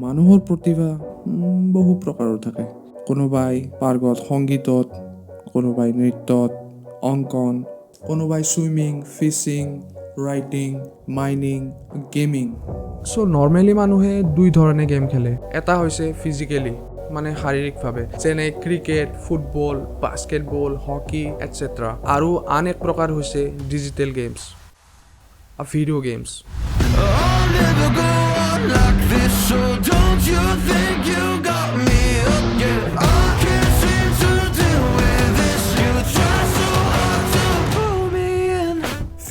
মানুহৰ প্ৰতিভা বহু প্ৰকাৰৰ থাকে। কোনোবাই পাৰ্গত সংগীতত, কোনোবাই নৃত্যত, অংকন, কোনোবাই swimming, fishing, writing, mining, gaming. So' normally মানুহে দুই ধৰণে গেম খেলে। এটা হৈছে ফিজিকেলি, মানে শাৰীৰিকভাৱে, যেনে cricket, football, basketball, hockey etcetera. আৰু আন এক প্ৰকাৰ হৈছে digital games, video' games.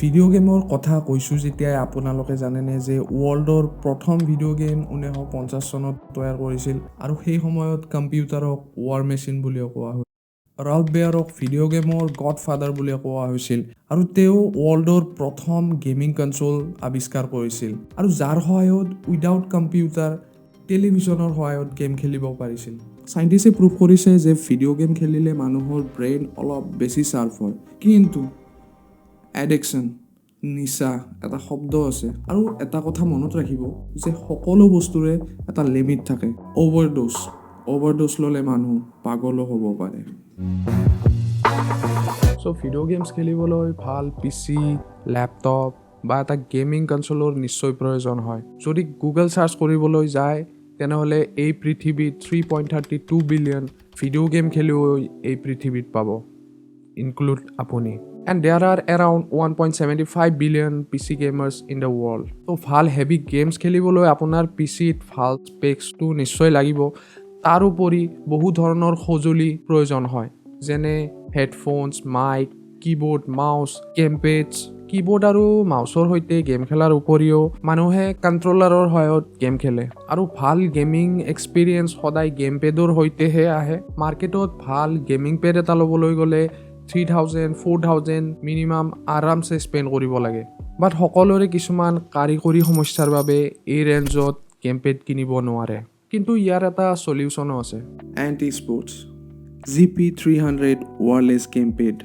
Video' গেমৰ কথা কৈছোঁ যেতিয়াই আপোনালোকে জানেনে যে ৱৰ্ল্ডৰ প্ৰথম ভিডিঅ' গেম 1950 চনত তৈয়াৰ কৰিছিল আৰু সেই সময়ত কম্পিউটাৰক ৱাৰ মেচিন বুলিও কোৱা হয়। ৰাল্ফ বেয়াৰক ভিডিঅ' গেমৰ গডফাদাৰ বুলি কোৱা হৈছিল আৰু তেওঁ ৱৰ্ল্ডৰ প্ৰথম গেমিং কনচোল আৱিষ্কাৰ কৰিছিল আৰু যাৰ সহায়ত উইদাউট কম্পিউটাৰ টেলিভিছনৰ সহায়ত গেম খেলিব পাৰিছিল। চাইণ্টিষ্টে প্ৰুভ কৰিছে যে ভিডিঅ' গেম খেলিলে মানুহৰ ব্ৰেইন অলপ বেছি শ্বাৰ্প হয়। কিন্তু এডিকশ্যন, নিচা এটা শব্দ আছে আৰু এটা কথা মনত ৰাখিব যে সকলো বস্তুৰে এটা লিমিট থাকে। অভাৰড'জ ল'লে মানুহ পাগলো হ'ব পাৰে। চ' ভিডিঅ' গেমছ খেলিবলৈ ভাল পিচি, লেপটপ বা এটা গেমিং কনচোলৰ নিশ্চয় প্ৰয়োজন হয়। যদি গুগল চাৰ্চ কৰিবলৈ যায় তেনেহ'লে এই পৃথিৱীত 3.32 বিলিয়ন ভিডিঅ' গেম খেলুৱৈ এই পৃথিৱীত পাব, ইনক্লুড আপুনি। And there are around 1.75 billion PC gamers in the world. তো ভাল হেভি গেমছ খেলিবলৈ আপোনাৰ পিচিত ভাল স্পেক্সটো নিশ্চয় লাগিব। তাৰোপৰি বহু ধৰণৰ সঁজুলি প্ৰয়োজন হয়, যেনে headphones, mic, keyboard, mouse, gamepads. Keyboard আৰু মাউচৰ সৈতে গেম খেলাৰ উপৰিও মানুহে কণ্ট্ৰলাৰৰ সহায়ত গেম খেলে আৰু ভাল গেমিং এক্সপিৰিয়েঞ্চ সদায় গেমপেডৰ সৈতেহে আহে। মাৰ্কেটত ভাল গেমিং পেড এটা ল'বলৈ গ'লে 3,000, 4,000 মিনিমাম আৰামছে স্পেণ্ড কৰিব লাগে। বাট সকলোৰে কিছুমান কাৰিকৰী সমস্যাৰ বাবে এই ৰেঞ্জত গেমপেড কিনিব নোৱাৰে। কিন্তু ইয়াৰ এটা চলিউশ্যনো আছে, anti sports GP300 wireless gamepad,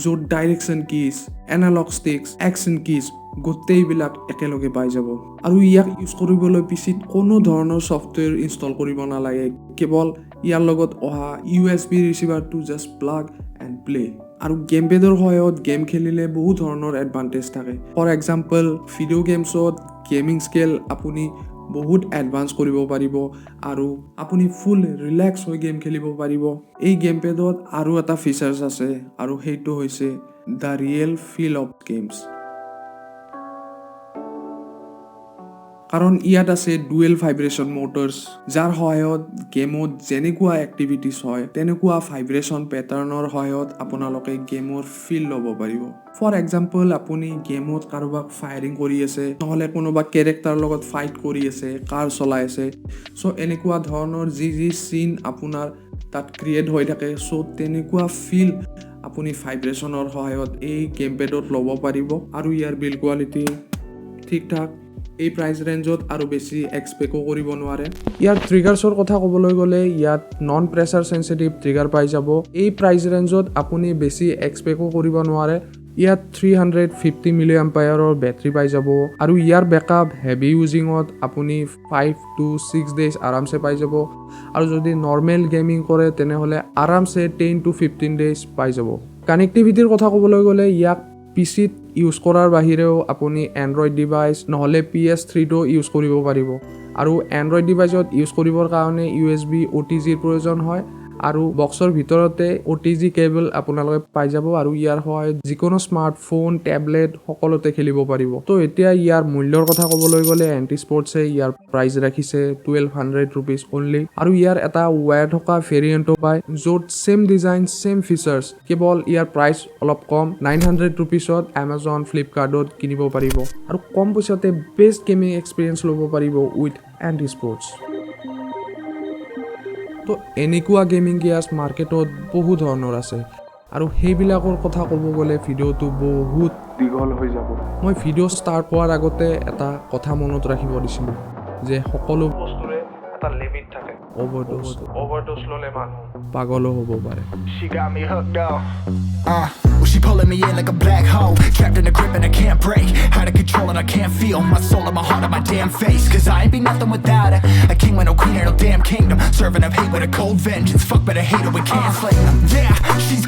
য'ত direction keys, analog sticks, action keys গোটেইবিলাক একেলগে পাই যাব। আৰু ইয়াক ইউজ কৰিবলৈ পিচিত কোনো ধৰণৰ ছফ্টৱেৰ ইনষ্টল কৰিব নালাগে, কেৱল ইয়াৰ লগত অহা USB ৰিচিভাৰটো জাষ্ট প্লাগ এণ্ড প্লে। আৰু গেমপেডৰ সহায়ত গেম খেলিলে বহু ধৰণৰ এডভান্টেজ থাকে। ফৰ এক্সাম্পল, ভিডিঅ' গেমছত গেমিং স্কেল আপুনি বহুত এডভান্স কৰিব পাৰিব আৰু আপুনি ফুল ৰিলেক্স হৈ গেম খেলিব পাৰিব। এই গেমপেডত আৰু এটা ফিচাৰ্ছ আছে আৰু সেইটো হৈছে the real feel of games. কাৰণ ইয়াত আছে ডুৱেল ভাইব্ৰেশ্যন মটৰ্ছ, যাৰ সহায়ত গেমত যেনেকুৱা এক্টিভিটিছ হয় তেনেকুৱা ভাইব্ৰেশ্যন পেটাৰ্ণৰ সহায়ত আপোনালোকে গেমৰ ফিল ল'ব পাৰিব। ফৰ এক্সাম্পল, আপুনি গেমত কাৰোবাক ফায়াৰিং কৰি আছে, নহ'লে কোনোবা কেৰেক্টাৰ লগত ফাইট কৰি আছে, কাৰ চলাই আছে। চ' এনেকুৱা ধৰণৰ যি চিন আপোনাৰ তাত ক্ৰিয়েট হৈ থাকে, চ' তেনেকুৱা ফিল আপুনি ভাইব্ৰেশ্যনৰ সহায়ত এই গেমপেডত ল'ব পাৰিব। আৰু ইয়াৰ বিল্ড কোৱালিটি ঠিক ঠাক। এই প্ৰাইচ ৰেঞ্জত আৰু বেছি এক্সপেক্টো কৰিব নোৱাৰে। ইয়াৰ ট্ৰিগাৰ্ছৰ কথা ক'বলৈ গ'লে ইয়াত নন প্ৰেছাৰ চেঞ্চিটিভ ট্ৰিগাৰ পাই যাব। এই প্ৰাইচ ৰেঞ্জত আপুনি বেছি এক্সপেক্টো কৰিব নোৱাৰে। ইয়াত 350 মিলি এম্পায়াৰৰ বেটাৰী পাই যাব আৰু ইয়াৰ বেকআপ হেভি ইউজিঙত আপুনি 5 to 6 ডেইজ আৰামছে পাই যাব। আৰু যদি নৰ্মেল গেমিং কৰে তেনেহ'লে আৰামছে 10 to 15 ডেইজ পাই যাব। কানেক্টিভিটিৰ কথা ক'বলৈ গ'লে ইয়াক পিচিত ইউজ কৰাৰ বাহিৰেও আপুনি এণ্ড্ৰইড ডিভাইচ নহ'লে PS3টো ইউজ কৰিব পাৰিব। আৰু এণ্ড্ৰইড ডিভাইচত ইউজ কৰিবৰ কাৰণে USB OTGৰ প্ৰয়োজন হয় আৰু বক্সৰ ভিতৰতে OTG কেবল আপোনালোকে পাই যাব আৰু ইয়াৰ সহায়ত যিকোনো স্মাৰ্টফোন, টেবলেট সকলোতে খেলিব পাৰিব। তো এতিয়া ইয়াৰ মূল্যৰ কথা ক'বলৈ গ'লে এণ্টি স্পৰ্টছে ইয়াৰ প্ৰাইচ ৰাখিছে 1200 rupees অনলি। আৰু ইয়াৰ এটা ৱায়াৰ থকা ভেৰিয়েণ্টো পায় য'ত ছেম ডিজাইন, ছেম ফিচাৰ্ছ, কেৱল ইয়াৰ প্ৰাইচ অলপ কম। 900 rupeesত Amazon, ফ্লিপকাৰ্টত কিনিব পাৰিব আৰু কম পইচাতে বেষ্ট গেমিং এক্সপিৰিয়েঞ্চ ল'ব পাৰিব উইথ এণ্টি স্পৰ্টছ। তো এনেকুৱা গেমিং গিয়াৰ্ছ মাৰ্কেটত বহু ধৰণৰ আছে আৰু সেইবিলাকৰ কথা ক'ব গ'লে ভিডিঅ'টো বহুত দীঘল হৈ যাব। মই ভিডিঅ' ষ্টাৰ্ট হোৱাৰ আগতে এটা কথা মনত ৰাখিব দিছিলোঁ যে সকলো বস্তুৰে এটা লিমিট থাকে। অভাৰড'জ ল'লে মানুহ পাগলো হ'ব পাৰে। Well, she pulling me in like a black hole, trapped in a grip and I can't break, out of control and I can't feel my soul and my heart on my damn face. Cause I ain't be nothing without her, a king with no queen or no damn kingdom, serving up hate with a cold vengeance. Fuck, but I hate her, we can't slay them. Yeah, she's